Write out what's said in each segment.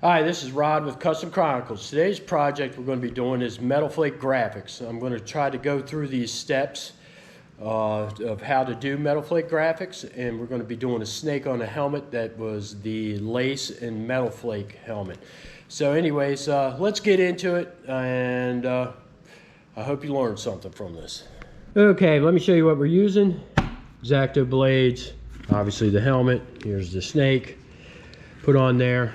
Hi, this is Rod with Custom Chronicles. Today's project we're going to be doing is metal flake graphics. I'm going to try to go through these steps of how to do metal flake graphics, and we're going to be doing a snake on a helmet that was the lace and metal flake helmet. So anyways, let's get into it, and I hope you learned something from this. Okay, let me show you what we're using. X-Acto blades, obviously the helmet, here's the snake put on there.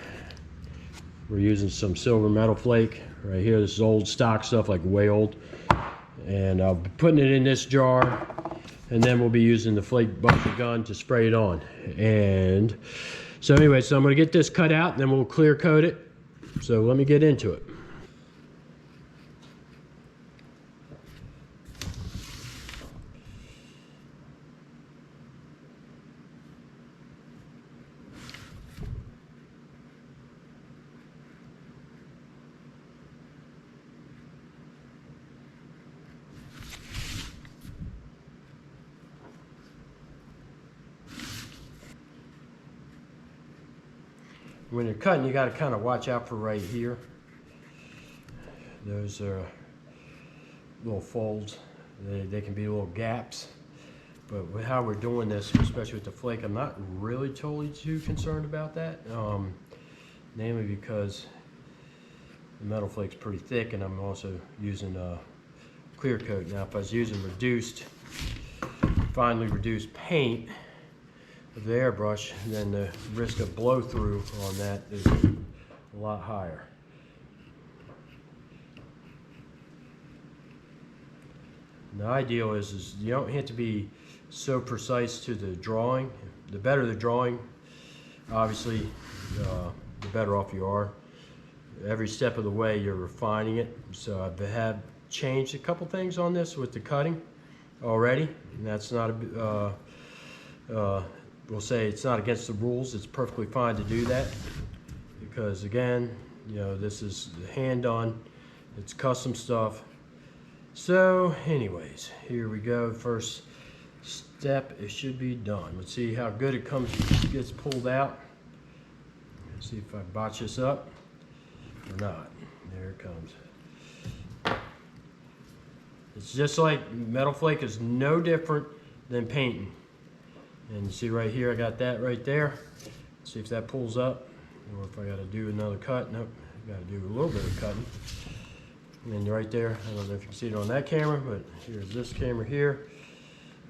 We're using some silver metal flake right here. This is old stock stuff, like way old. And I'll be putting it in this jar, and then we'll be using the flake bumper gun to spray it on. And so anyway, so I'm gonna get this cut out and then we'll clear coat it. So let me get into it. When you're cutting, you got to kind of watch out for right here. Those are little folds. They can be little gaps. But with how we're doing this, especially with the flake, I'm not really totally too concerned about that. Namely because the metal flake's pretty thick, and I'm also using clear coat. Now, if I was using finely reduced paint of the airbrush, then the risk of blow through on that is a lot higher. And the ideal is you don't have to be so precise to the drawing. The better the drawing, obviously, the better off you are. Every step of the way you're refining it. So I have changed a couple things on this with the cutting already, and that's not we'll say it's not against the rules. It's perfectly fine to do that, because again, you know, this is hand done, it's custom stuff. So anyways, here we go. First step, it should be done. Let's see how good it gets pulled out. Let's see if I botch this up or not. There it comes. It's just like metal flake is no different than painting. And you see right here, I got that right there. See if that pulls up, or if I got to do another cut. Nope, I got to do a little bit of cutting. And then right there, I don't know if you can see it on that camera, but here's this camera here.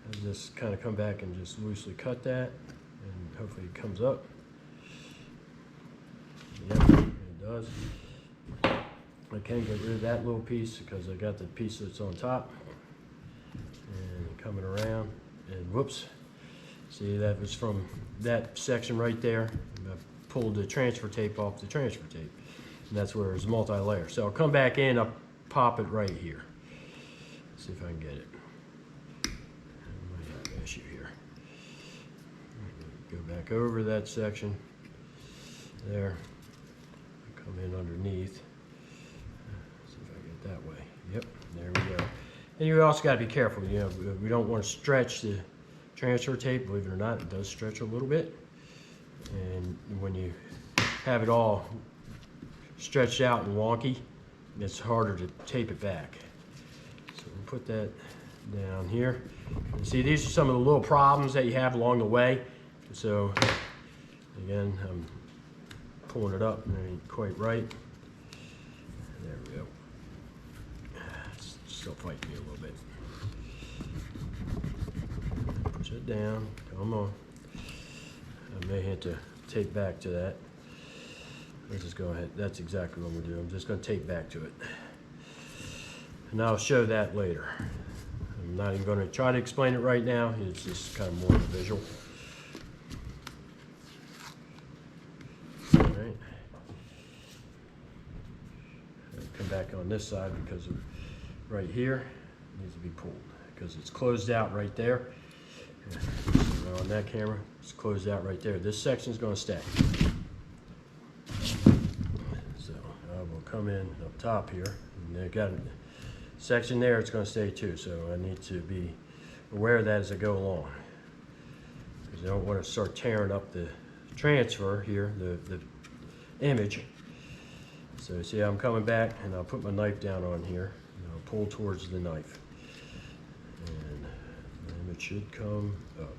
I'll just kind of come back and just loosely cut that, and hopefully it comes up. Yep, it does. I can get rid of that little piece because I got the piece that's on top. And coming around, and whoops. See, that was from that section right there. I pulled the transfer tape off the transfer tape. And that's where it's multi-layer. So I'll come back in, I'll pop it right here. See if I can get it. I might have an issue here. Go back over that section. There. Come in underneath. See if I get it that way. Yep, there we go. And you also got to be careful. You know, we don't want to stretch the transfer tape. Believe it or not, it does stretch a little bit, and when you have it all stretched out and wonky, it's harder to tape it back. So we'll put that down here. And see, these are some of the little problems that you have along the way. So again, I'm pulling it up and it ain't quite right. There we go. It's still fighting me a little bit. Push it down, come on. I may have to tape back to that. Let's just go ahead, that's exactly what I'm gonna do. I'm just gonna tape back to it. And I'll show that later. I'm not even gonna try to explain it right now. It's just kind of more of a visual. All right. I'll come back on this side because of right here, it needs to be pulled because it's closed out right there. On that camera, it's closed out right there. This section is going to stay. So I will come in up top here, and they've got a section there. It's going to stay too. So I need to be aware of that as I go along, because I don't want to start tearing up the transfer here, the image, So see how I'm coming back, and I'll put my knife down on here, and I'll pull towards the knife. And then it should come up.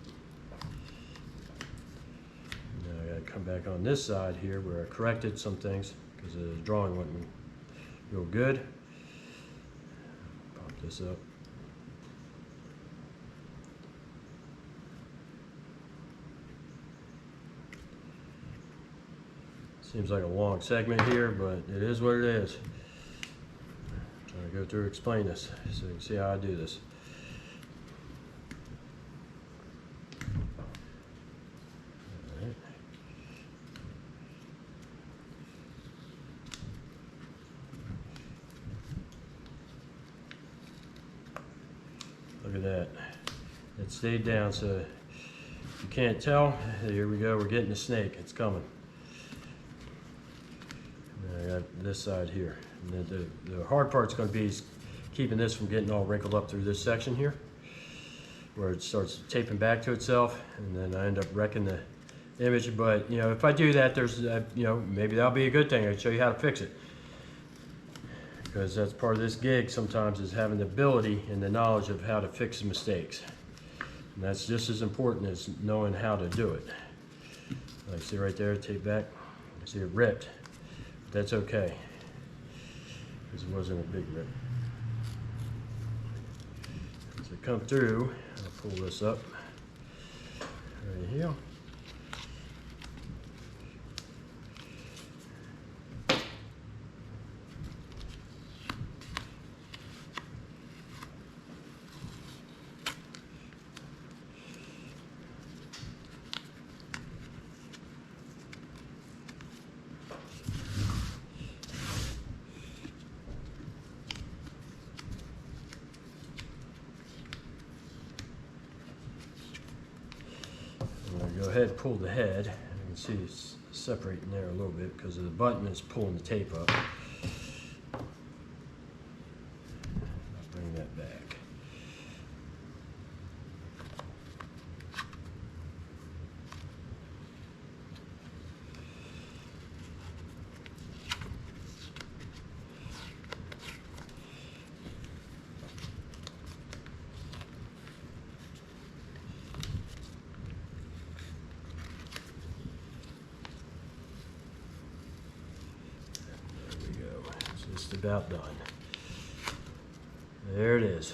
Now I gotta come back on this side here where I corrected some things because the drawing wasn't real good. Pop this up. Seems like a long segment here, but it is what it is. I'm trying to go through and explain this so you can see how I do this. All right. Look at that. It stayed down, so if you can't tell, here we go, we're getting the snake, it's coming. I got this side here. And then the hard part's going to be keeping this from getting all wrinkled up through this section here, where it starts taping back to itself, and then I end up wrecking the image. But you know, if I do that, there's you know, maybe that'll be a good thing. I'll show you how to fix it, because that's part of this gig. Sometimes is having the ability and the knowledge of how to fix mistakes, and that's just as important as knowing how to do it. Like see right there, tape back. See it ripped. That's okay, because it wasn't a big rip. As I come through, I'll pull this up right here. Go ahead and pull the head. You can see it's separating there a little bit because the button is pulling the tape up. I'll bring that back. Just about done. There it is.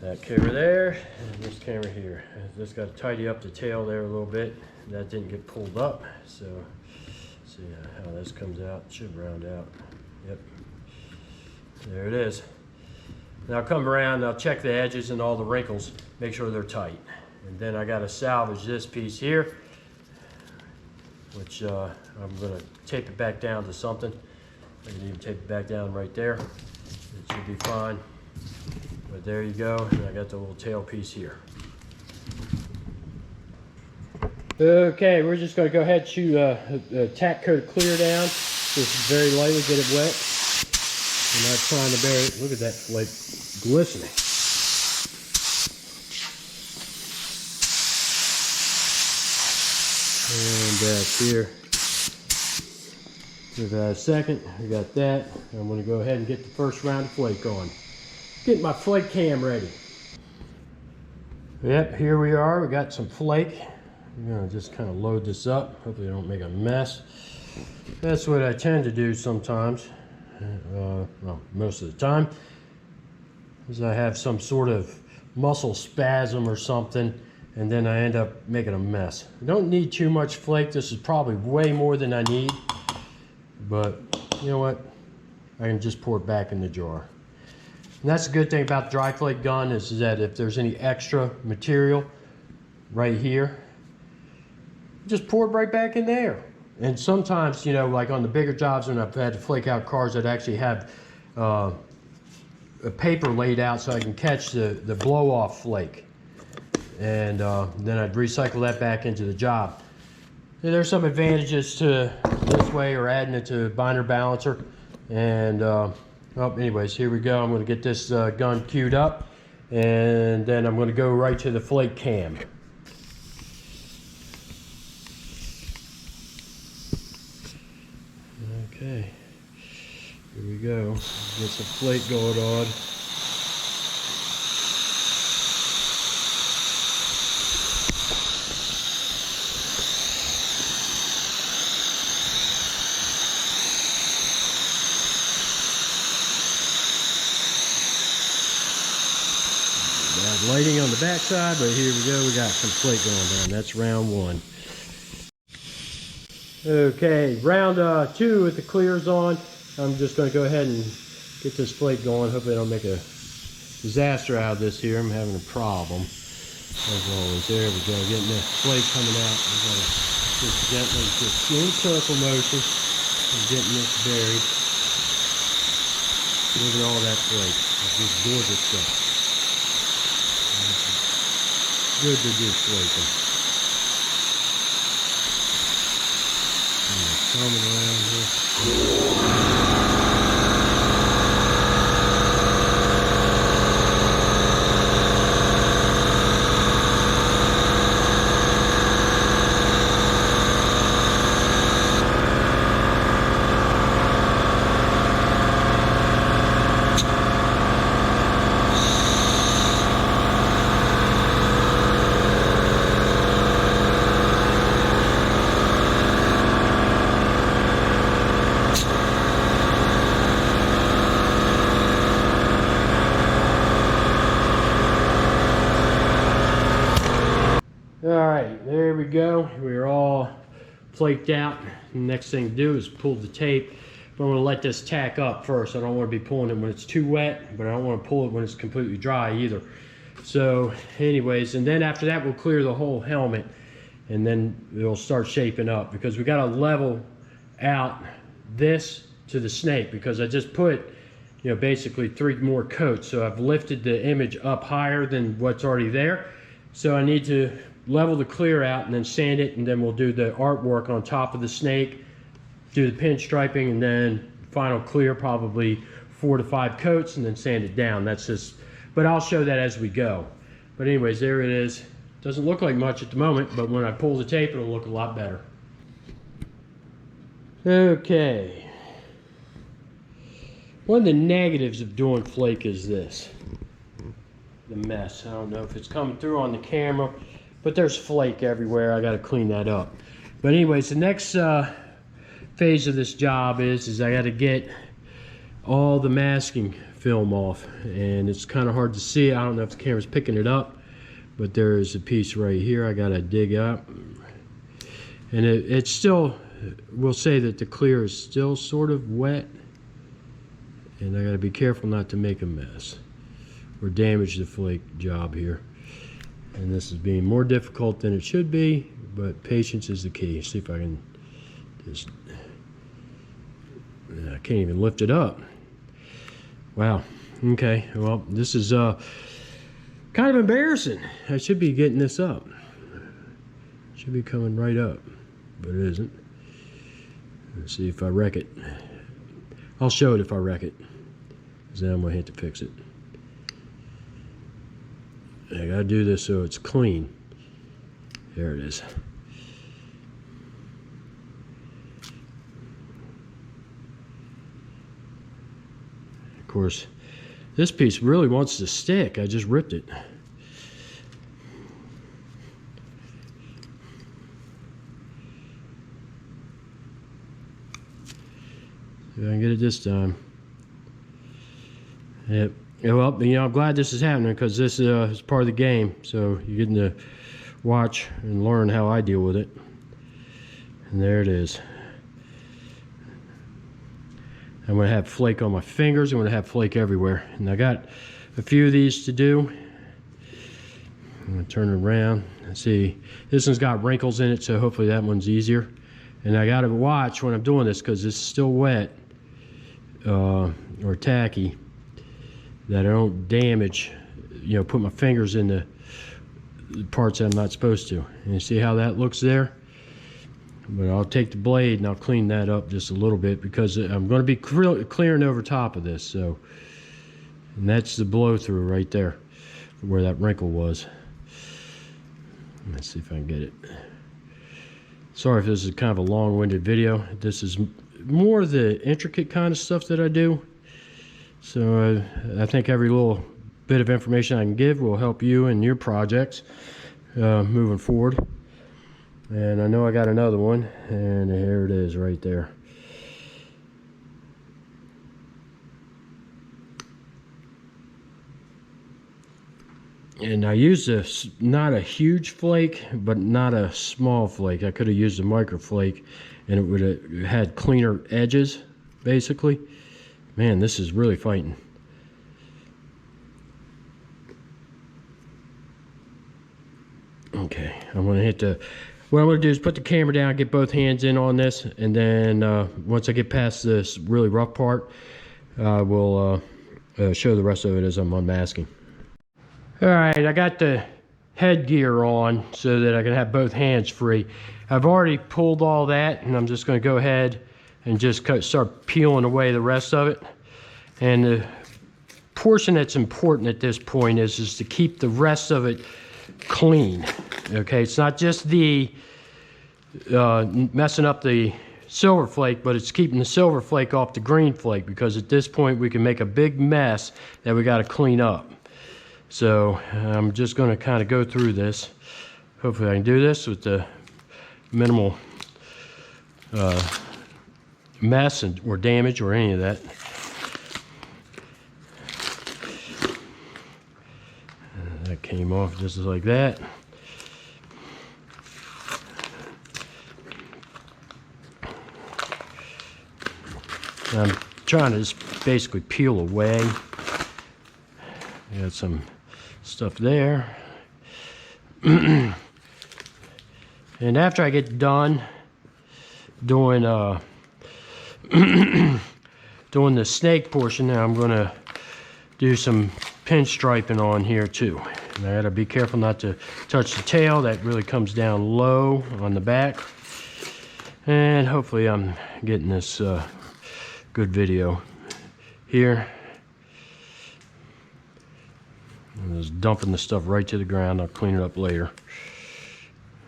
That camera there, and this camera here. I just got to tidy up the tail there a little bit. That didn't get pulled up, so see how this comes out. It should round out. Yep. There it is. Now I'll come around, I'll check the edges and all the wrinkles, make sure they're tight. And then I got to salvage this piece here, which I'm going to tape it back down to something. I can even tape it back down right there. It should be fine. But there you go, and I got the little tail piece here. Okay, we're just going to go ahead and shoot a tack coat of clear down. Just very lightly get it wet. I'm not trying to bury it. Look at that flake glistening. And here, give that a second. We got that. I'm going to go ahead and get the first round of flake on. Get my flake cam ready. Yep, here we are. We got some flake. I'm going to just kind of load this up. Hopefully I don't make a mess. That's what I tend to do sometimes. Well, most of the time. Is I have some sort of muscle spasm or something, and then I end up making a mess. I don't need too much flake. This is probably way more than I need. But you know what? I can just pour it back in the jar. And that's the good thing about the dry flake gun is that if there's any extra material right here, just pour it right back in there. And sometimes, you know, like on the bigger jobs when I've had to flake out cars that actually have a paper laid out so I can catch the blow-off flake. And then I'd recycle that back into the job. And there's some advantages to this way or adding it to a binder balancer. And well, anyways, here we go. I'm going to get this gun queued up, and then I'm going to go right to the flake cam. Okay, here we go. Get some flake going on. Bad lighting on the backside, but here we go. We got some flake going down. That's round one. Okay, round two with the clears on. I'm just going to go ahead and get this flake going. Hopefully I don't make a disaster out of this here. I'm having a problem. As always, there we go. Getting the flake coming out. We're going to just gently, just in circle motion, and getting this buried. Look at all that flake. That's just gorgeous stuff. Good to do flaking. Coming around here. Alright, there we go. We're all flaked out. The next thing to do is pull the tape. But I'm going to let this tack up first. I don't want to be pulling it when it's too wet, but I don't want to pull it when it's completely dry either. So anyways, and then after that we'll clear the whole helmet, and then it'll start shaping up, because we got to level out this to the snake, because I just put, you know, basically 3 more coats. So I've lifted the image up higher than what's already there. So I need to level the clear out and then sand it, and then we'll do the artwork on top of the snake, do the pinstriping, and then final clear, probably 4 to 5 coats, and then sand it down. That's just, but I'll show that as we go. But anyways, there it is. Doesn't look like much at the moment, but when I pull the tape, it'll look a lot better. Okay. One of the negatives of doing flake is this. The mess. I don't know if it's coming through on the camera, but there's flake everywhere. I got to clean that up. But anyways, the next phase of this job is I got to get all the masking film off, and it's kind of hard to see. I don't know if the camera's picking it up, but there's a piece right here I got to dig up, and it's still, we'll say that the clear is still sort of wet, and I got to be careful not to make a mess or damage the flake job here. And this is being more difficult than it should be, but patience is the key. See if I can just, I can't even lift it up. Wow. Okay, well, this is kind of embarrassing. I should be getting this up. Should be coming right up, but it isn't. Let's see if I wreck it. I'll show it if I wreck it, because then I'm gonna have to fix it. I gotta do this so it's clean. There it is. Of course, this piece really wants to stick. I just ripped it. See if I can get it this time. Yep. Yeah, well, you know, I'm glad this is happening, because this is part of the game. So you're getting to watch and learn how I deal with it. And there it is. I'm going to have flake on my fingers. I'm going to have flake everywhere. And I got a few of these to do. I'm going to turn it around. Let's see. This one's got wrinkles in it, so hopefully that one's easier. And I got to watch when I'm doing this, because it's still wet or tacky, that I don't damage, you know, put my fingers in the parts that I'm not supposed to. And you see how that looks there? But I'll take the blade and I'll clean that up just a little bit, because I'm going to be clearing over top of this. So, and that's the blow through right there where that wrinkle was. Let's see if I can get it. Sorry if this is kind of a long-winded video. This is more of the intricate kind of stuff that I do. So I think every little bit of information I can give will help you in your projects moving forward. And I know I got another one, and here it is right there. And I used not a huge flake, but not a small flake. I could have used a micro flake, and it would have had cleaner edges, basically. Man, this is really fighting. Okay, I'm gonna hit the, what I'm gonna do is put the camera down, get both hands in on this, and then once I get past this really rough part, we'll show the rest of it as I'm unmasking. All right, I got the headgear on so that I can have both hands free. I've already pulled all that, and I'm just gonna go ahead and just start peeling away the rest of it. And the portion that's important at this point is to keep the rest of it clean. Okay, it's not just the messing up the silver flake, but it's keeping the silver flake off the green flake, because at this point we can make a big mess that we got to clean up. So I'm just going to kind of go through this. Hopefully I can do this with the minimal mess or damage or any of that. That came off just like that. I'm trying to just basically peel away. Got some stuff there. And after I get done doing doing the snake portion, now I'm gonna do some pinstriping on here too. And I gotta be careful not to touch the tail. That really comes down low on the back. And hopefully I'm getting this good video here. I'm just dumping the stuff right to the ground. I'll clean it up later.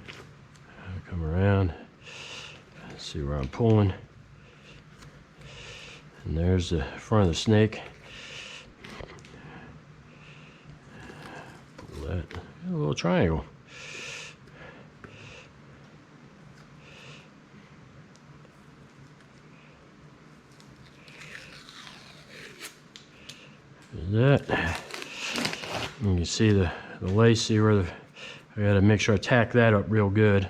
I'll come around, see where I'm pulling. And there's the front of the snake. Pull that, a little triangle. There's that. You can see the lace, see where I gotta make sure I tack that up real good.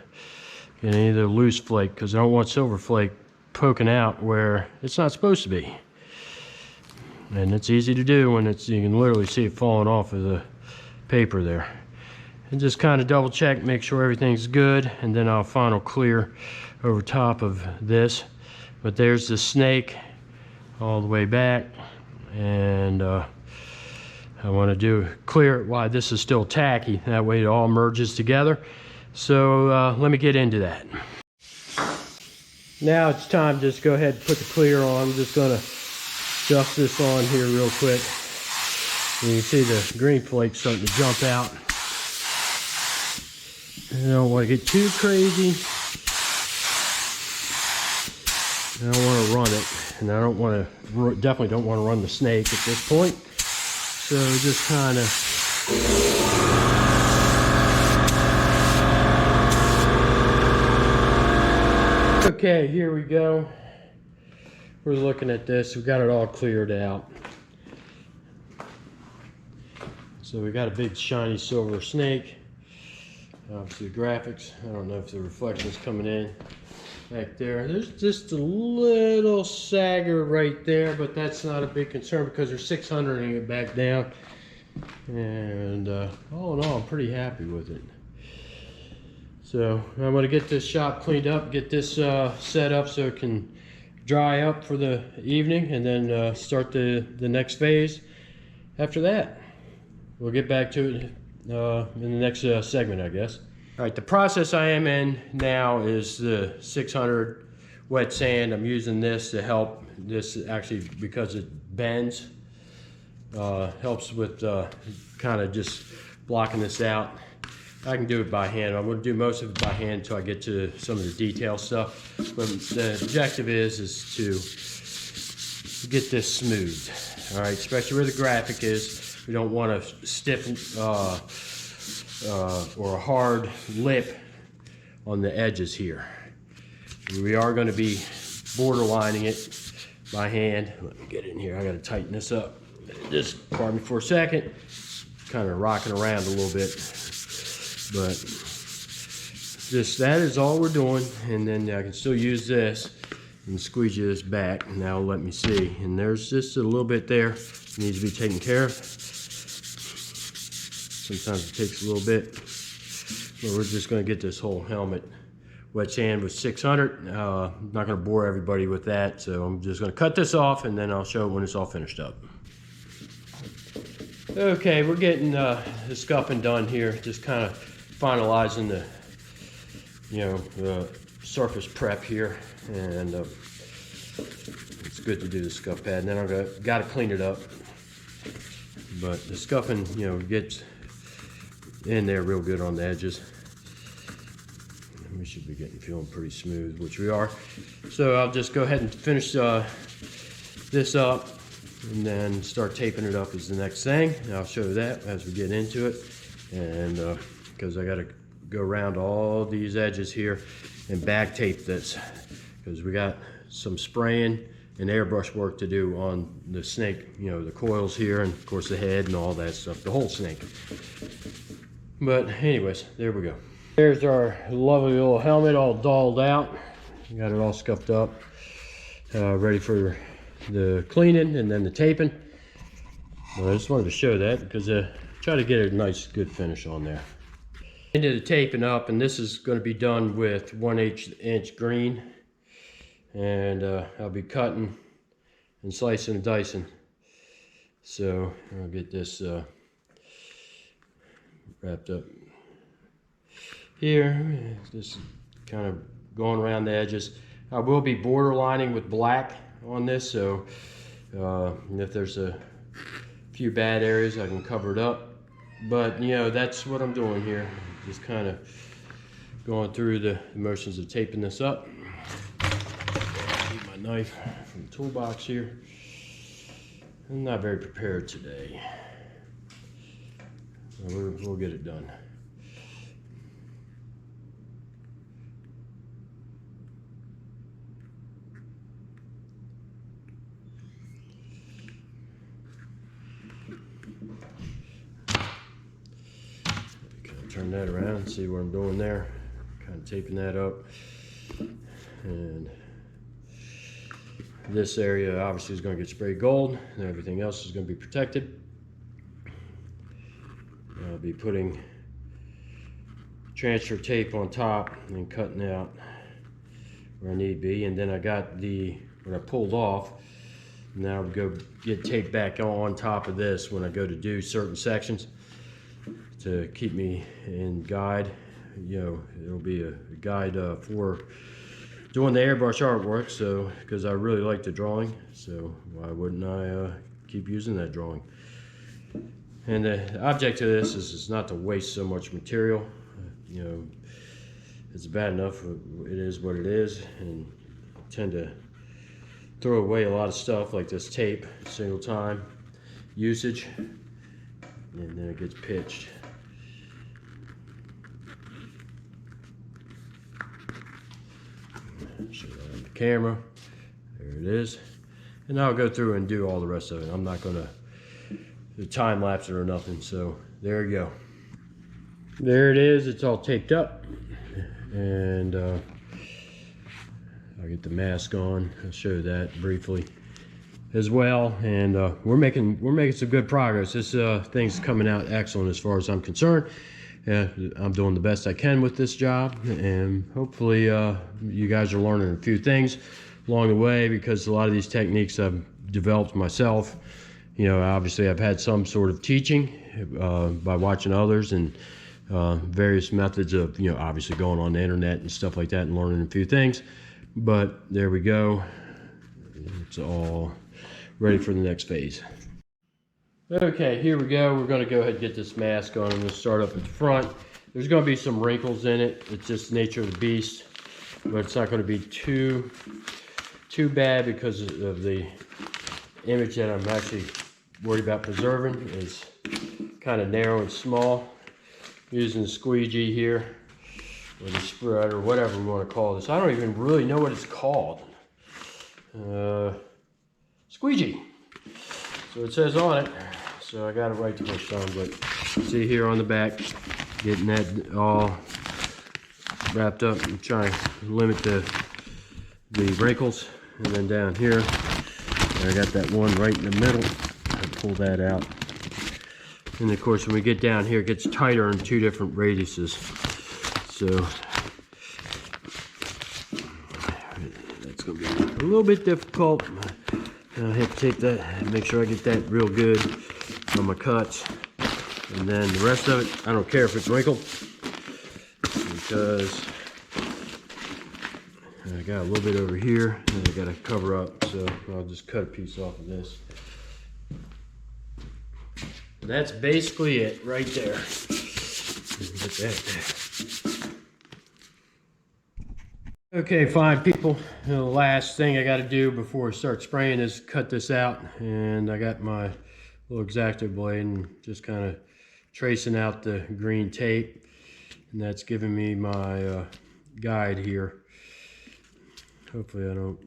Get any of the loose flake, because I don't want silver flake poking out where it's not supposed to be. And it's easy to do when you can literally see it falling off of the paper there. And just kind of double check, make sure everything's good, and then I'll final clear over top of this. But there's the snake all the way back, and I want to clear it while this is still tacky. That way it all merges together. So let me get into that. Now it's time to just go ahead and put the clear on. I'm just going to adjust this on here real quick. And you can see the green flake starting to jump out. I don't want to get too crazy. I don't want to run it. And I don't want to, definitely don't want to run the snake at this point. So just kind of okay, here we go. We're looking at this. We got it all cleared out. So we got a big shiny silver snake. Obviously the graphics, I don't know if the reflection's coming in back there. There's just a little sagger right there, but that's not a big concern because they're 600ing it back down. And all in all, I'm pretty happy with it. So I'm going to get this shop cleaned up, get this set up so it can dry up for the evening, and then start the next phase after that. We'll get back to it in the next segment, I guess. All right, the process I am in now is the 600 wet sand. I'm using this to help this actually because it bends. Helps with kind of just blocking this out. I can do it by hand. I'm going to do most of it by hand until I get to some of the detail stuff. But the objective is to get this smoothed. All right, especially where the graphic is. We don't want a stiff or a hard lip on the edges here. We are going to be borderlining it by hand. Let me get in here. I got to tighten this up. Just pardon me for a second. Kind of rocking around a little bit, but that is all we're doing. And then I can still use this and squeeze this back. Now let me see. And there's just a little bit there that needs to be taken care of. Sometimes it takes a little bit, but we're just going to get this whole helmet wet sand with 600. I'm not going to bore everybody with that, so I'm just going to cut this off and then I'll show when it's all finished up. Okay, we're getting the scuffing done here, just kind of finalizing the, the surface prep here, and it's good to do the scuff pad. And then I've got to clean it up, but the scuffing, gets in there real good on the edges. We should be feeling pretty smooth, which we are. So I'll just go ahead and finish this up, and then start taping it up is the next thing. And I'll show that as we get into it. And because I got to go around all these edges here and back tape this, because we got some spraying and airbrush work to do on the snake, the coils here, and of course the head and all that stuff, the whole snake. But anyways, there we go. There's our lovely little helmet all dolled out. Got it all scuffed up, ready for the cleaning and then the taping. Well, I just wanted to show that because try to get a nice good finish on there. Into the taping up, and this is going to be done with 1/8 inch green, and I'll be cutting and slicing and dicing. So I'll get this wrapped up here, just kind of going around the edges. I will be border lining with black on this, so if there's a few bad areas I can cover it up, but that's what I'm doing here, just kind of going through the motions of taping this up. Keep my knife from the toolbox here. I'm not very prepared today. We'll get it done. Turn that around and see what I'm doing there. Kind of taping that up. And this area obviously is going to get sprayed gold, and everything else is going to be protected. I'll be putting transfer tape on top and cutting out where I need be. And then I got what I pulled off. Now I'll go get tape back on top of this when I go to do certain sections, to keep me in guide. It'll be a guide for doing the airbrush artwork, so because I really like the drawing, so why wouldn't I keep using that drawing? And the object of this is not to waste so much material. It's bad enough, it is what it is, and I tend to throw away a lot of stuff like this tape, single time usage, and then it gets pitched. Show that on the camera. There it is. And I'll go through and do all the rest of it. I'm not going to time lapse it or nothing. So there you go. There it is. It's all taped up. And I'll get the mask on. I'll show that briefly as well. And we're making some good progress. This thing's coming out excellent as far as I'm concerned. I'm doing the best I can with this job, and hopefully you guys are learning a few things along the way, because a lot of these techniques I've developed myself. Obviously I've had some sort of teaching by watching others, and various methods of, obviously going on the internet and stuff like that and learning a few things. But there we go. It's all ready for the next phase. Okay, here we go. We're going to go ahead and get this mask on. I'm going to start up at the front. There's going to be some wrinkles in it. It's just the nature of the beast, but it's not going to be too bad because of the image that I'm actually worried about preserving is kind of narrow and small. Using the squeegee here, or the spread, or whatever we want to call this. I don't even really know what it's called. Squeegee. So it says on it. So I got it right the first time, but see here on the back, getting that all wrapped up and trying to limit the wrinkles. And then down here, I got that one right in the middle. I pull that out. And of course, when we get down here, it gets tighter in two different radiuses. So that's going to be a little bit difficult. I have to take that, make sure I get that real good on my cuts. And then the rest of it, I don't care if it's wrinkled, because I got a little bit over here and I got to cover up. So I'll just cut a piece off of this. That's basically it right there. Get that there. Okay, fine people. The last thing I got to do before I start spraying is cut this out. And I got my little X-Acto blade and just kind of tracing out the green tape. And that's giving me my guide here. Hopefully I don't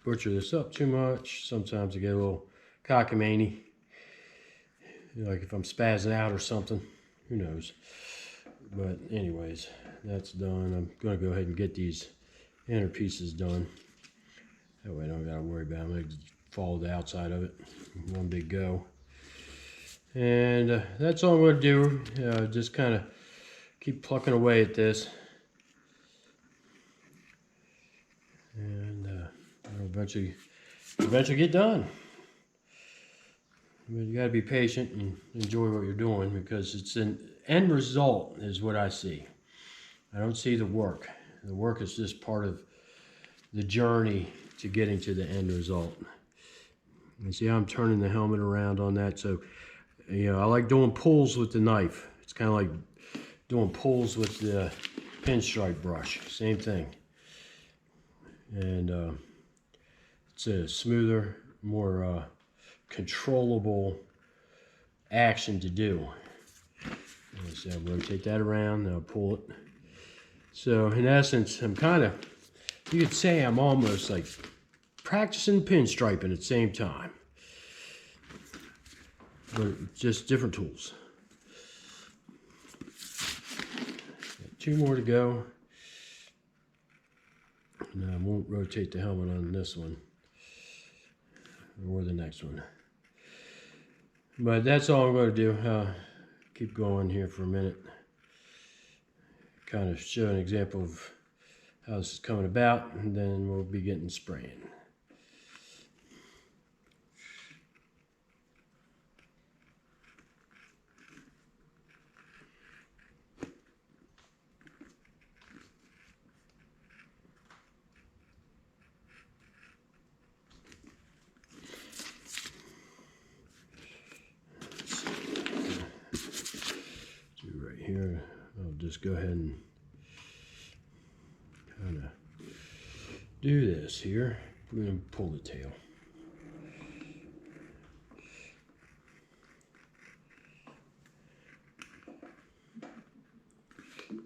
butcher this up too much. Sometimes I get a little cockamamie. Like if I'm spazzing out or something, who knows. But anyways, that's done. I'm going to go ahead and get these inner pieces done. That way I don't got to worry about them. I just follow the outside of it. One big go. And that's all I'm going to do. Just kind of keep plucking away at this. And I'll eventually get done. But you got to be patient and enjoy what you're doing, because it's an end result is what I see. I don't see the work. The work is just part of the journey to getting to the end result. You see how I'm turning the helmet around on that? So, you know, I like doing pulls with the knife. It's kind of like doing pulls with the pinstripe brush. Same thing. And it's a smoother, more controllable action to do. So I'll rotate that around, and I'll pull it. So in essence, I'm kind of, you could say I'm almost like practicing pinstriping at the same time. But just different tools. Got 2 more to go. And I won't rotate the helmet on this one or the next one. But that's all I'm going to do. Keep going here for a minute. Kind of show an example of how this is coming about, and then we'll be getting spraying. Here, I'll just go ahead and kind of do this here. I'm going to pull the tail.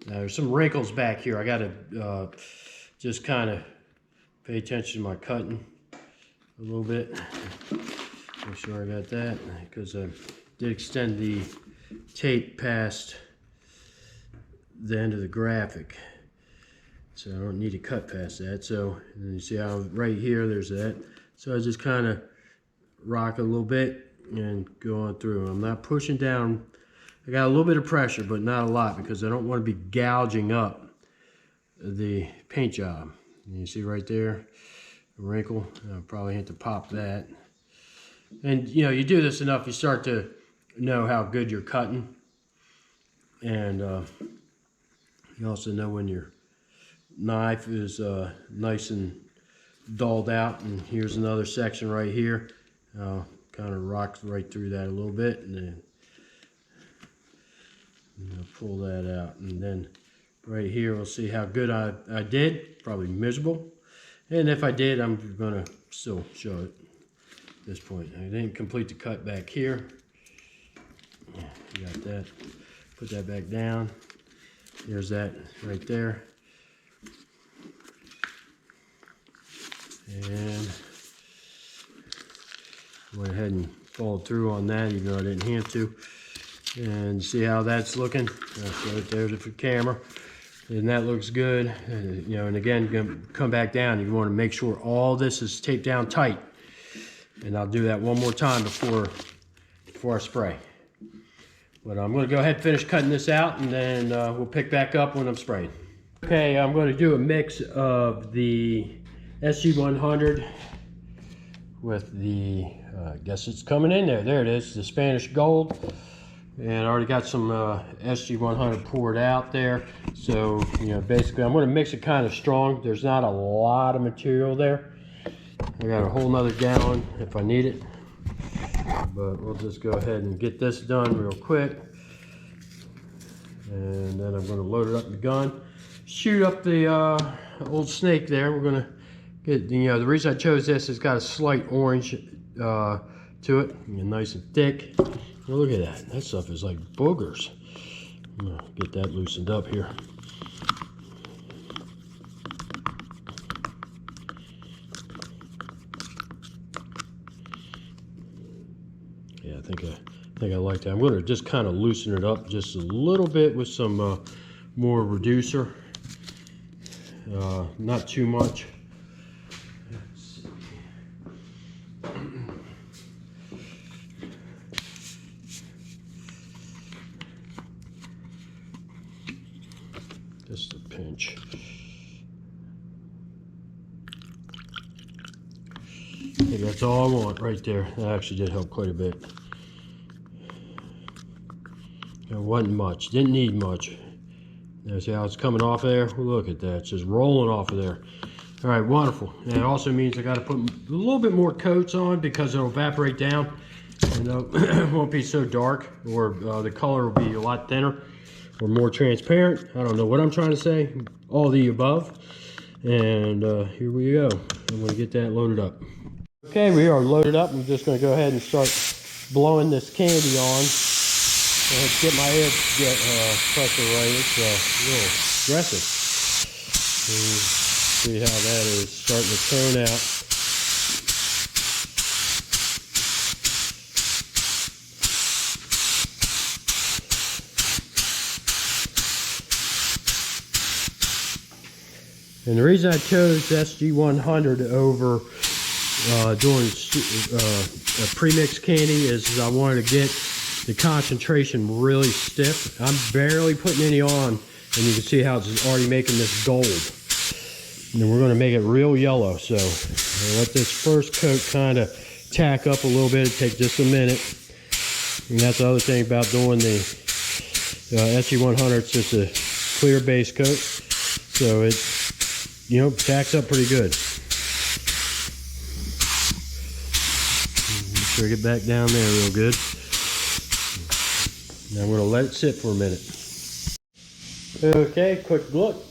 Now there's some wrinkles back here. I got to just kind of pay attention to my cutting a little bit. Make sure I got that, because I did extend the tape past the end of the graphic, so I don't need to cut past that. So and you see how right here there's that, so I just kind of rock a little bit and go on through. I'm not pushing down. I got a little bit of pressure, but not a lot, because I don't want to be gouging up the paint job. And you see right there a wrinkle. I'll probably have to pop that. And you know, you do this enough, you start to know how good you're cutting. And you also know when your knife is nice and dulled out. And here's another section right here. Kind of rocks right through that a little bit, and then I'll pull that out, and then right here we'll see how good I did. Probably miserable, and if I did, I'm gonna still show it at this point. I didn't complete the cut back here. You got that. Put that back down. There's that right there. And went ahead and followed through on that, even though I didn't have to. And see how that's looking. I'll show it there to the camera. And that looks good. You know, and again, you're gonna come back down. You want to make sure all this is taped down tight. And I'll do that one more time before I spray. But I'm going to go ahead and finish cutting this out, and then we'll pick back up when I'm spraying. Okay, I'm going to do a mix of the SG100 with the, I guess it's coming in there. There it is, the Spanish Gold. And I already got some SG100 poured out there. So, you know, basically I'm going to mix it kind of strong. There's not a lot of material there. I got a whole nother gallon if I need it. But we'll just go ahead and get this done real quick. And then I'm going to load it up in the gun. Shoot up the old snake there. We're going to get, you know, the reason I chose this, it's got a slight orange to it. Nice and thick. Oh, look at that. That stuff is like boogers. I'm going to get that loosened up here. Yeah, I think I like that. I'm going to just kind of loosen it up just a little bit with some more reducer. Not too much. Just a pinch. I think that's all I want right there. That actually did help quite a bit. It wasn't much, didn't need much. Now see how it's coming off there? Look at that, it's just rolling off of there. All right, wonderful. And it also means I got to put a little bit more coats on because it'll evaporate down and it won't be so dark, or the color will be a lot thinner or more transparent. I don't know what I'm trying to say. All the above. And here we go. I'm going to get that loaded up. Okay, we are loaded up. I'm just going to go ahead and start blowing this candy on. Let's get my air pressure right. It's a little aggressive. See how that is starting to tone out. And the reason I chose SG100 over doing a pre-mixed candy is I wanted to get the concentration really stiff. I'm barely putting any on, and you can see how it's already making this gold. And then we're going to make it real yellow. So I'll let this first coat kind of tack up a little bit. It'll take just a minute. And that's the other thing about doing the SG100. It's just a clear base coat, so it, you know, tacks up pretty good. Make sure I get back down there real good. Now I'm going to let it sit for a minute. Okay, quick look.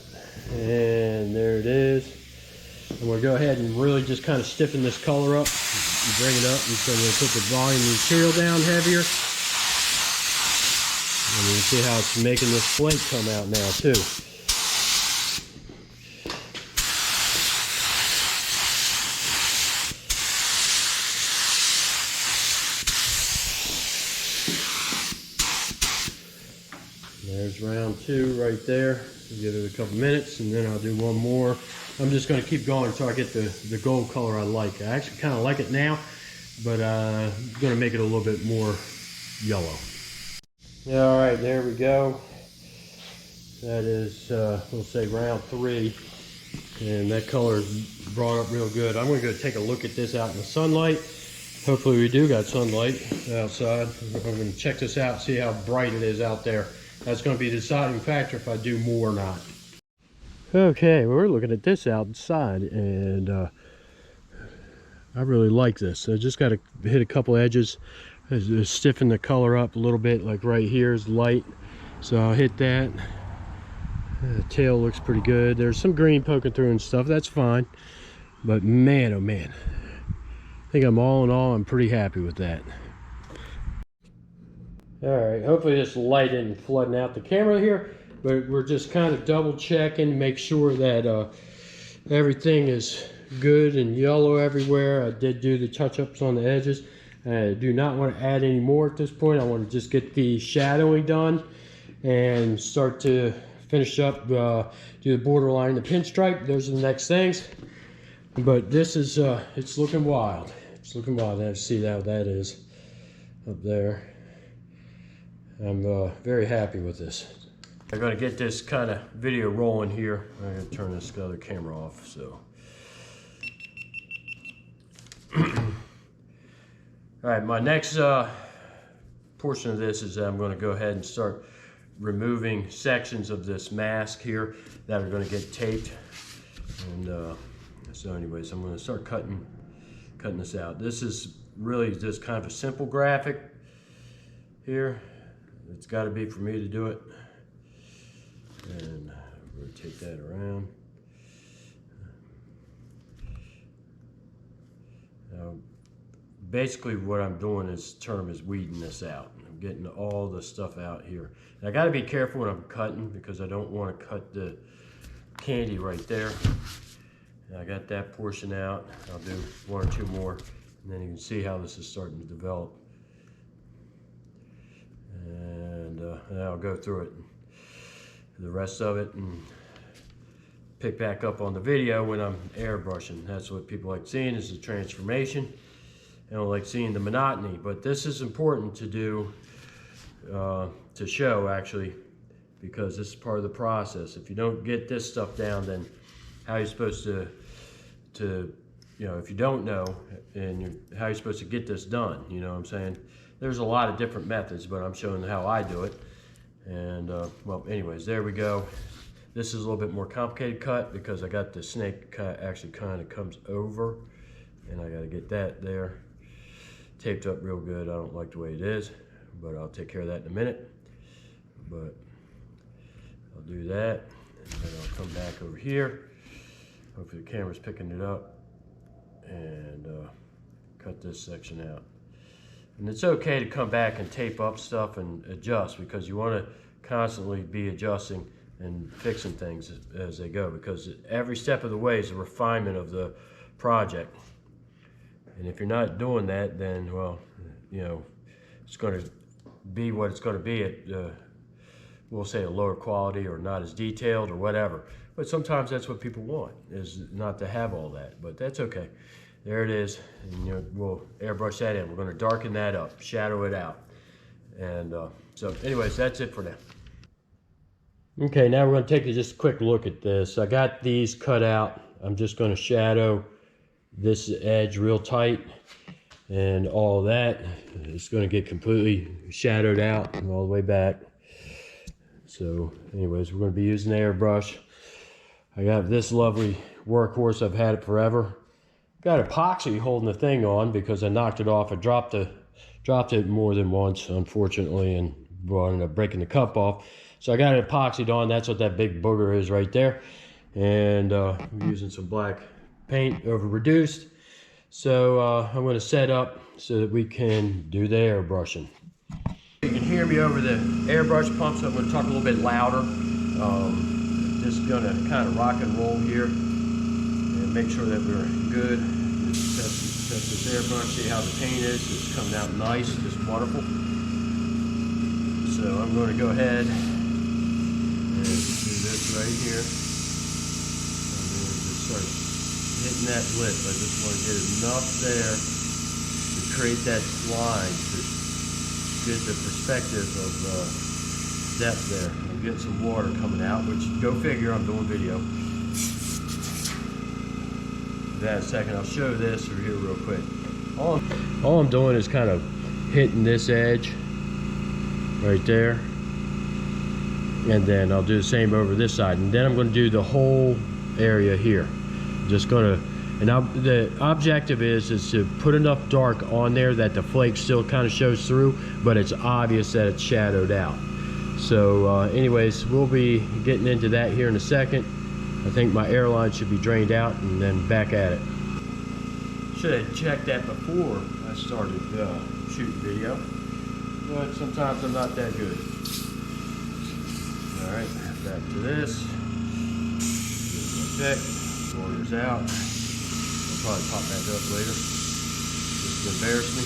And there it is. I'm going to go ahead and really just kind of stiffen this color up and bring it up. And so I'm going to put the volume of the material down heavier. And you can see how it's making this flake come out now too. There's round two right there. Give it a couple minutes and then I'll do one more. I'm just going to keep going until I get the gold color I like. I actually kind of like it now, but I'm going to make it a little bit more yellow. Yeah, all right, there we go. That is, we'll say round three. And that color is brought up real good. I'm going to go take a look at this out in the sunlight. Hopefully we do got sunlight outside. I'm going to check this out, see how bright it is out there. That's going to be the deciding factor if I do more or not. Okay, well, we're looking at this outside, and I really like this. I just got to hit a couple edges, stiffen the color up a little bit. Like right here is light, So I'll hit that. The tail looks pretty good. There's some green poking through and stuff. That's fine. But man, oh man. I think all in all, I'm pretty happy with that. All right, hopefully this light isn't flooding out the camera here, but we're just kind of double checking, make sure that everything is good and yellow everywhere. I did do the touch-ups on the edges. I do not want to add any more at this point. I want to just get the shadowing done and start to finish up, do the borderline, the pinstripe. Those are the next things. But this is, it's looking wild. It's looking wild. I see how that is up there. I'm very happy with this. I'm going to get this kind of video rolling here. I'm going to turn this other camera off. So, all right, my next portion of this is I'm going to go ahead and start removing sections of this mask here that are going to get taped. And so anyways, I'm going to start cutting this out. This is really just kind of a simple graphic here. It's got to be for me to do it. And rotate that around. Now, basically what I'm doing is weeding this out. I'm getting all the stuff out here. And I got to be careful when I'm cutting because I don't want to cut the candy right there. And I got that portion out. I'll do one or two more, and then you can see how this is starting to develop. And I'll go through it, the rest of it, and pick back up on the video when I'm airbrushing. That's what people like seeing, is the transformation. They don't like seeing the monotony, but this is important to do, to show actually, because this is part of the process. If you don't get this stuff down, then how are you supposed to you know, if you don't know, and how are you supposed to get this done? You know what I'm saying? There's a lot of different methods, but I'm showing how I do it. And well, anyways, there we go. This is a little bit more complicated cut because I got the snake cut actually kind of comes over, and I got to get that there taped up real good. I don't like the way it is, but I'll take care of that in a minute. But I'll do that, and then I'll come back over here. Hopefully the camera's picking it up, and cut this section out. And it's okay to come back and tape up stuff and adjust, because you want to constantly be adjusting and fixing things as they go, because every step of the way is a refinement of the project. And if you're not doing that, then, well, you know, it's going to be what it's going to be at, we'll say, a lower quality or not as detailed or whatever. But sometimes that's what people want, is not to have all that, but that's okay. There it is, and you know, we'll airbrush that in. We're going to darken that up, shadow it out. And so anyways, that's it for now. Okay, now we're going to take just a quick look at this. I got these cut out. I'm just going to shadow this edge real tight, and all of that is going to get completely shadowed out and all the way back. So anyways, we're going to be using the airbrush. I got this lovely workhorse. I've had it forever. Got epoxy holding the thing on because I knocked it off. I dropped it more than once, unfortunately, and ended up breaking the cup off. So I got it epoxied on. That's what that big booger is right there. And I'm using some black paint over reduced. So I'm going to set up so that we can do the airbrushing. You can hear me over the airbrush pump, so I'm going to talk a little bit louder. Just going to kind of rock and roll here and make sure that we're good. Just test this airbrush, see how the paint is. It's coming out nice, just wonderful. So I'm going to go ahead and do this right here. I'm going to just start hitting that lip. I just want to get enough there to create that line to get the perspective of depth there. I'm getting some water coming out, which, go figure, I'm doing video. That a second, I'll show this over here real quick. All I'm doing is kind of hitting this edge right there, and then I'll do the same over this side, and then I'm going to do the whole area here. I'm just going to, and the objective is to put enough dark on there that the flake still kind of shows through, but it's obvious that it's shadowed out. So anyways, we'll be getting into that here in a second. I think my airline should be drained out and then back at it. Should have checked that before I started shooting video, but sometimes I'm not that good. All right, back to this. Check, water's out. I'll probably pop back up later, just to embarrass me.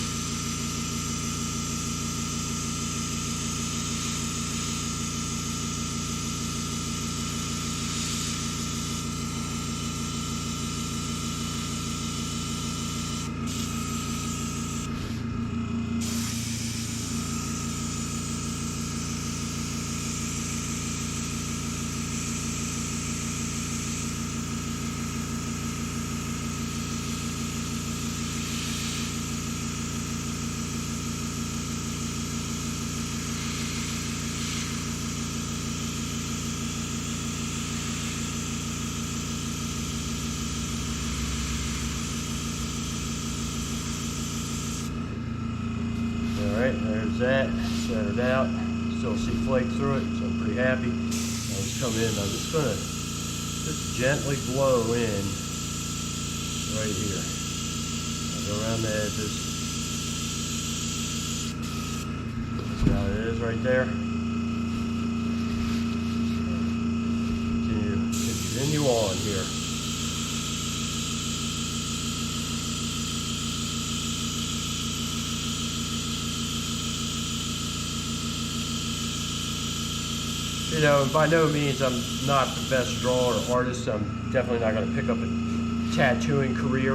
Alright, there's that, centered out. Still see flake through it, so I'm pretty happy. I'll just come in, I'm just gonna just gently blow in right here. I'll go around the edges. See how it is right there? Continue on here. You know, by no means I'm not the best drawer or artist. I'm definitely not going to pick up a tattooing career.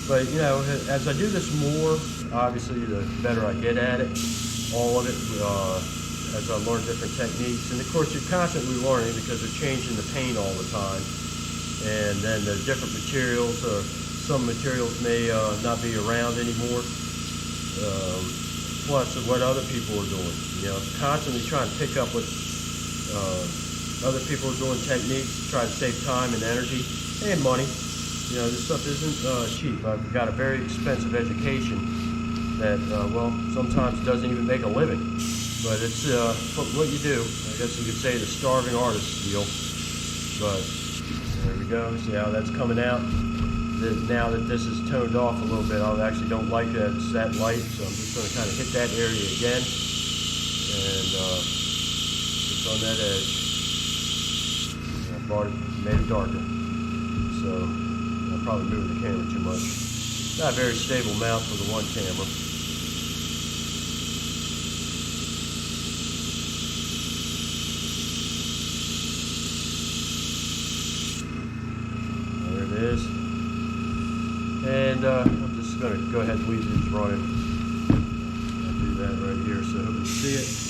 But you know, as I do this more, obviously the better I get at it, all of it, as I learn different techniques. And of course you're constantly learning because they're changing the paint all the time. And then the different materials, some materials may not be around anymore. Plus of what other people are doing. You know, constantly trying to pick up what other people are doing, techniques, try to save time and energy and money. You know, this stuff isn't cheap. I've got a very expensive education that, well, sometimes doesn't even make a living. But it's what you do. I guess you could say the starving artist deal. But there we go. See how that's coming out. Now that this is toned off a little bit, I actually don't like that it's that light, so I'm just going to kind of hit that area again, and just on that edge. I brought it, made it darker, so I'm probably moving the camera too much. Not a very stable mount for the one camera. There it is. And I'm just going to go ahead and leave these running. I'll do that right here so you can see it.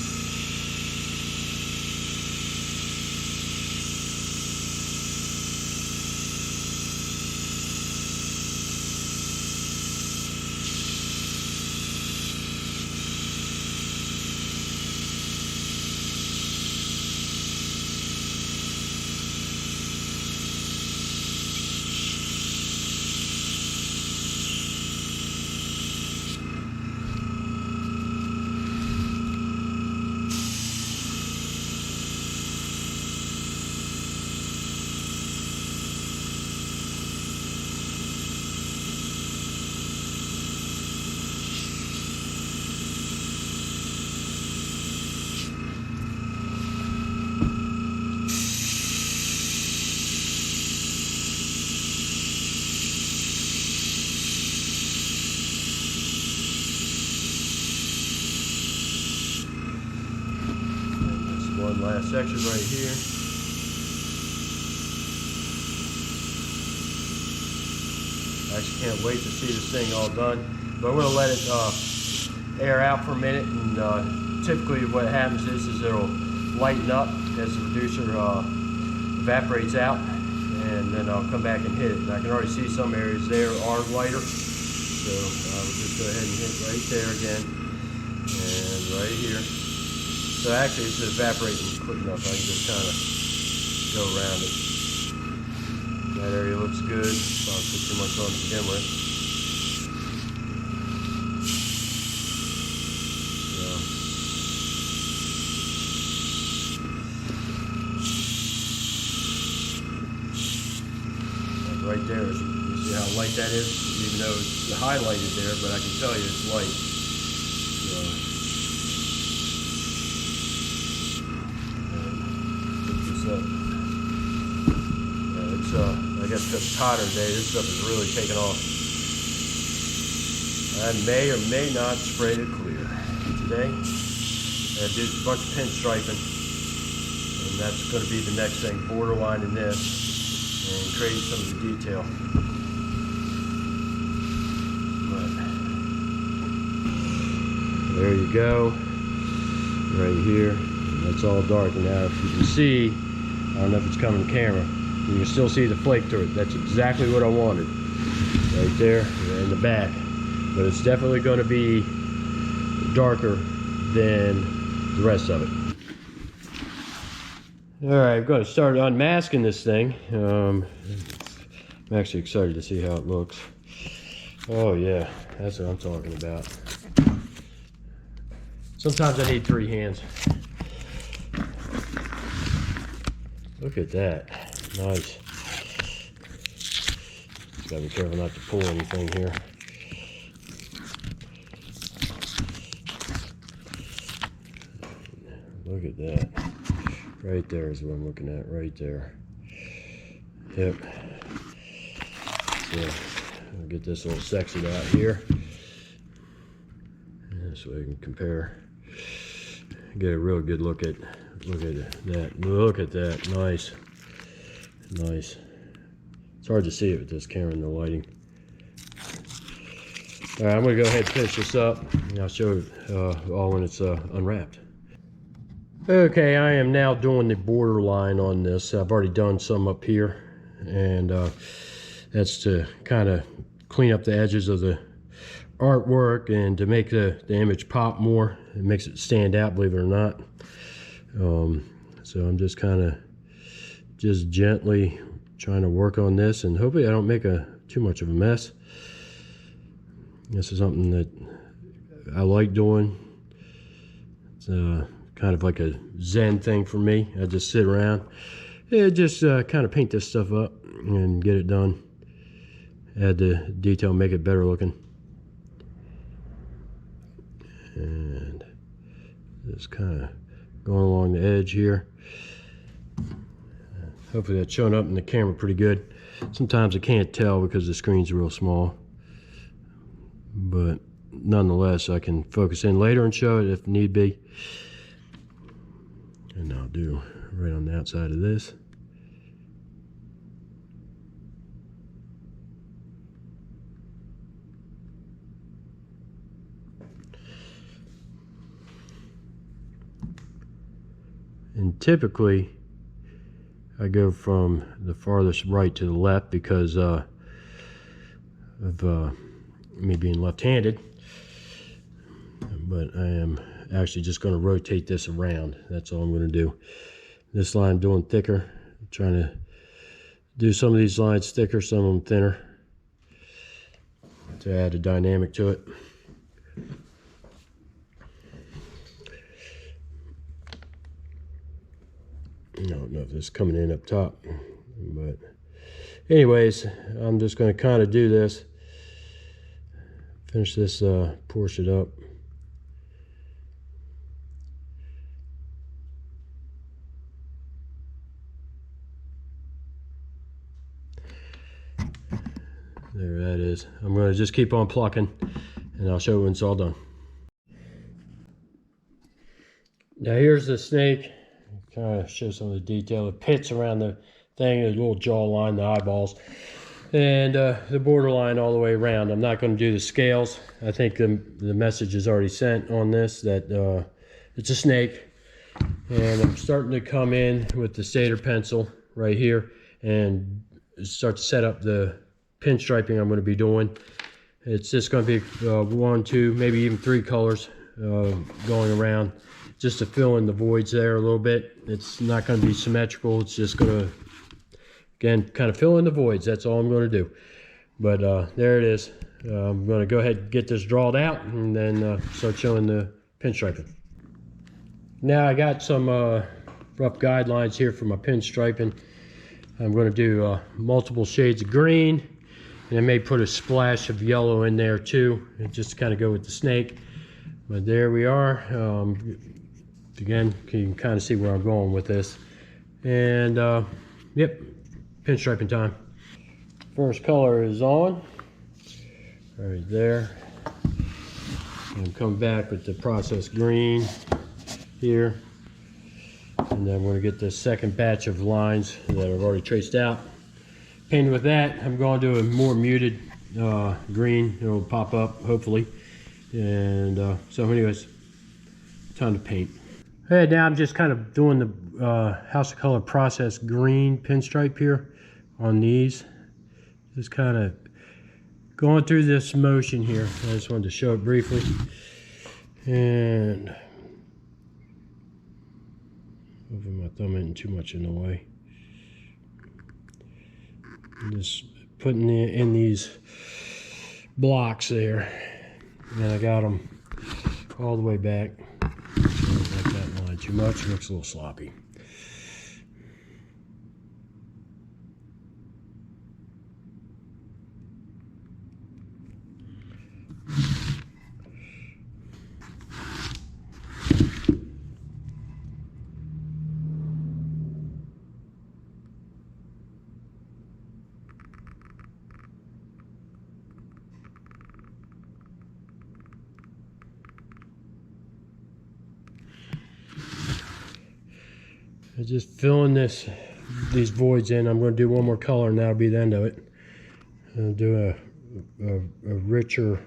One last section right here. I actually can't wait to see this thing all done, but I'm going to let it air out for a minute, and typically what happens is it'll lighten up as the reducer evaporates out, and then I'll come back and hit it. And I can already see some areas there are lighter, so I will just go ahead and hit right there again, and right here. So actually it's evaporating quick enough, I can just kind of go around it. That area looks good, so I'll put too much on to begin with. So, light that is, even though it's highlighted there, but I can tell you it's light. Pick this up. Yeah, it's I guess because it's hotter today, this stuff is really taking off. I may or may not spray it clear. Today, I did a bunch of pinstriping, and that's going to be the next thing, borderline in this, and create some of the detail. But there you go, right here. That's all dark. And now, if you can see, I don't know if it's coming to camera, you can still see the flake through it. That's exactly what I wanted, right there in the back. But it's definitely going to be darker than the rest of it. All right, I'm going to start unmasking this thing. I'm actually excited to see how it looks. Oh yeah, that's what I'm talking about. Sometimes I need 3 hands. Look at that, nice. Just gotta be careful not to pull anything here. Look at that. Right there is what I'm looking at, right there. Yep. So I'll get this little section out here. Yeah, so I can compare. Get a real good look at that. Look at that. Nice. Nice. It's hard to see it with this camera and the lighting. All right, I'm gonna go ahead and finish this up, and I'll show it all when it's unwrapped. Okay, I am now doing the border line on this. I've already done some up here, and that's to kind of clean up the edges of the artwork and to make the image pop more. It makes it stand out, believe it or not. So I'm just kind of gently trying to work on this, and hopefully I don't make too much of a mess. This is something that I like doing. It's kind of like a Zen thing for me. I just sit around and just kind of paint this stuff up and get it done. Add the detail, make it better looking. And just kind of going along the edge here. Hopefully that's showing up in the camera pretty good. Sometimes I can't tell because the screen's real small, but nonetheless I can focus in later and show it if need be. And I'll do right on the outside of this. And typically I go from the farthest right to the left because of me being left-handed, but I am actually just going to rotate this around. That's all I'm going to do. This line I'm doing thicker. I'm trying to do some of these lines thicker, some of them thinner, to add a dynamic to it. I don't know if this is coming in up top, but anyways, I'm just going to kind of do this, finish this portion up. There that is. I'm going to just keep on plucking, and I'll show you when it's all done. Now here's the snake. Kind of show some of the detail. The pits around the thing, the little jawline, the eyeballs, and the borderline all the way around. I'm not going to do the scales. I think the message is already sent on this that it's a snake. And I'm starting to come in with the stator pencil right here and start to set up the pinstriping I'm going to be doing. It's just going to be 1, 2, maybe even 3 colors going around, just to fill in the voids there a little bit. It's not going to be symmetrical. It's just going to, again, kind of fill in the voids. That's all I'm going to do. But there it is. I'm going to go ahead and get this drawn out and then start showing the pinstriping. Now I got some rough guidelines here for my pinstriping. I'm going to do multiple shades of green And I may put a splash of yellow in there too, just to kind of go with the snake. But there we are. Again, you can kind of see where I'm going with this. And yep, pinstriping time. First color is on, right there. And come back with the processed green here. And then we're gonna get the second batch of lines that I've already traced out. Painted with that, I'm going to do a more muted green. It'll pop up, hopefully. And so anyways, time to paint. Hey, now I'm just kind of doing the House of Color process green pinstripe here on these. Just kind of going through this motion here. I just wanted to show it briefly. And moving my thumb isn't too much in the way. I'm just putting it in these blocks there. And I got them all the way back. I don't like that line too much. It looks a little sloppy. I'm just filling these voids in. I'm going to do one more color and that'll be the end of it. I'll do a richer,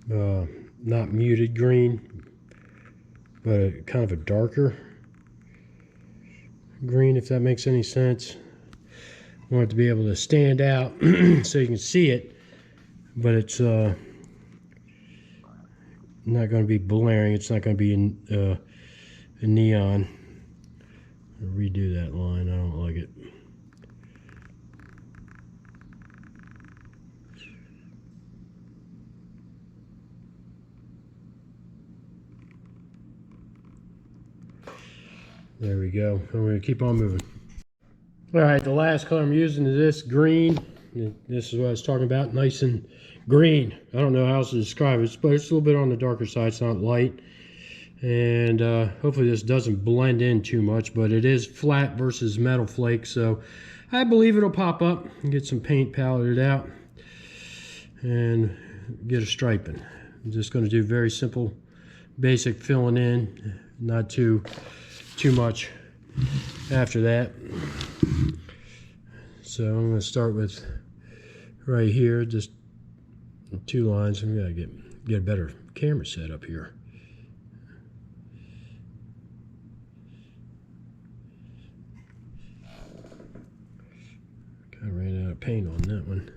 not muted green, but kind of a darker green, if that makes any sense. I want it to be able to stand out so you can see it, but it's not going to be blaring. It's not going to be a neon. I'll redo that line. I don't like it. There we go. I'm going to keep on moving. All right, the last color I'm using is this green. This is what I was talking about, nice and green. I don't know how else to describe it, but it's a little bit on the darker side. It's not light. And hopefully this doesn't blend in too much, but it is flat versus metal flake, so I believe it'll pop up and get some paint paletted out and get a striping. I'm just going to do very simple, basic filling in, not too much after that. So I'm going to start with right here, just 2 lines. I'm going to get a better camera set up here. I ran out of paint on that one.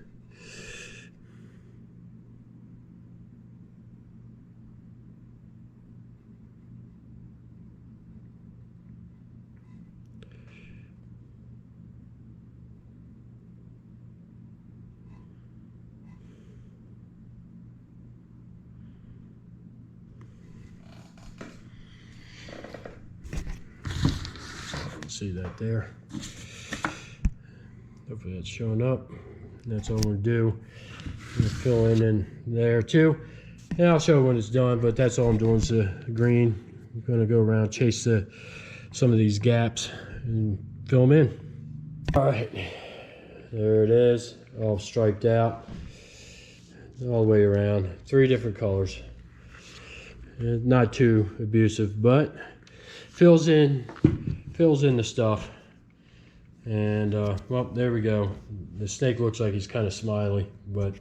See that there? Hopefully that's showing up. That's all I'm going to do. I'm going to fill in there too. And I'll show when it's done, but that's all I'm doing is the green. I'm going to go around, chase some of these gaps and fill them in. All right, there it is, all striped out all the way around. 3 different colors. And not too abusive, but fills in the stuff. And well, there we go. The snake looks like he's kind of smiley, but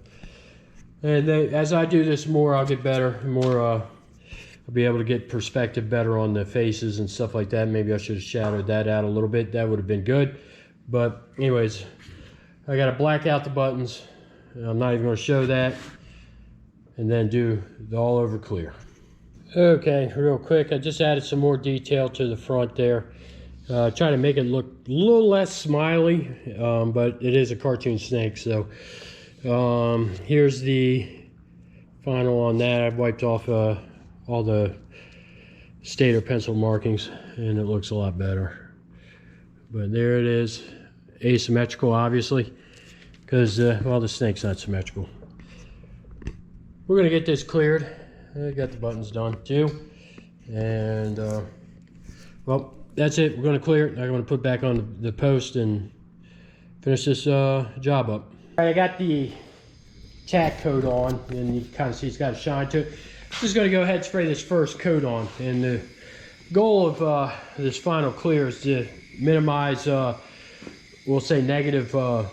as I do this more, I'll get better. I'll be able to get perspective better on the faces and stuff like that. Maybe I should have shadowed that out a little bit. That would have been good. But anyways, I got to black out the buttons. I'm not even going to show that. And then do the all over clear. Okay, real quick, I just added some more detail to the front there. Try to make it look a little less smiley, but it is a cartoon snake. So here's the final on that. I've wiped off all the stator pencil markings and it looks a lot better. But there it is, asymmetrical obviously, because, well, the snake's not symmetrical. We're going to get this cleared. I got the buttons done too. And, well, that's it. We're going to clear it. I'm going to put it back on the post and finish this job up. All right, I got the tack coat on, and you can kind of see it's got a shine to it. Just going to go ahead and spray this first coat on. And the goal of this final clear is to minimize, we'll say, negative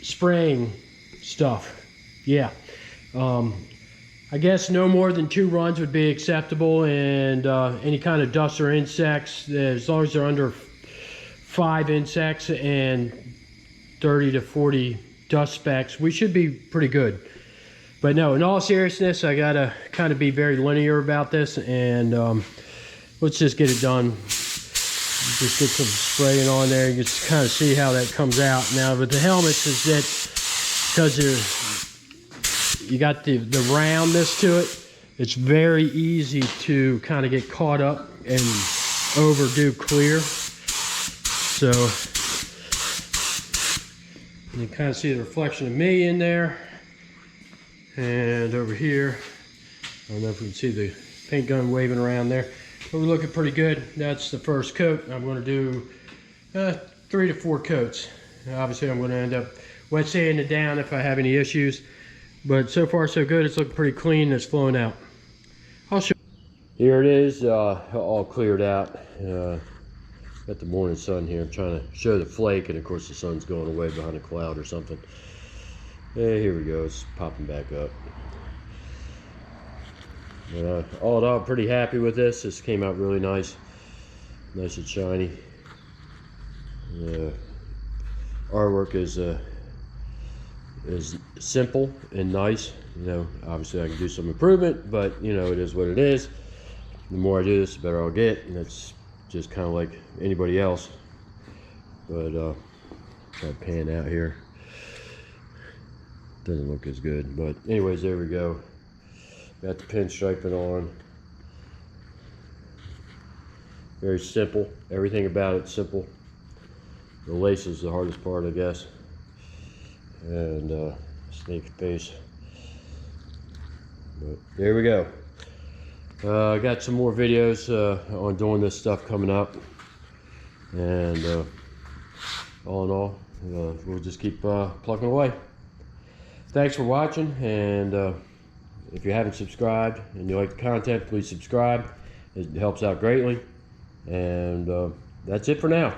spraying stuff. Yeah. I guess no more than 2 runs would be acceptable, and any kind of dust or insects, as long as they're under 5 insects and 30 to 40 dust specks, we should be pretty good. But no, in all seriousness, I gotta kind of be very linear about this, and let's just get it done. Just get some spraying on there. You just kind of see how that comes out. Now with the helmets, is that because you got the roundness to it, it's very easy to kind of get caught up and overdo clear. So you kind of see the reflection of me in there. And over here, I don't know if we can see the paint gun waving around there, but we're looking pretty good. That's the first coat. I'm going to do 3 to 4 coats. Obviously, I'm going to end up wet sanding it down if I have any issues. But so far, so good. It's looking pretty clean. It's flowing out. I'll show. Here it is, all cleared out. Got the morning sun here. I'm trying to show the flake, and of course, the sun's going away behind a cloud or something. Hey, here we go. It's popping back up. But, all in all, I'm pretty happy with this. This came out really nice, nice and shiny. Artwork is simple and nice. You know, obviously I can do some improvement, but you know, it is what it is. The more I do this, the better I'll get, and that's just kind of like anybody else. But try to pan out here. Doesn't look as good, but anyways, there we go. Got the pinstriping on. Very simple. Everything about it's simple. The lace is the hardest part, I guess. And snake face. But there we go. I got some more videos on doing this stuff coming up, and all in all, we'll just keep plugging away. Thanks for watching, and if you haven't subscribed and you like the content, please subscribe. It helps out greatly, and that's it for now.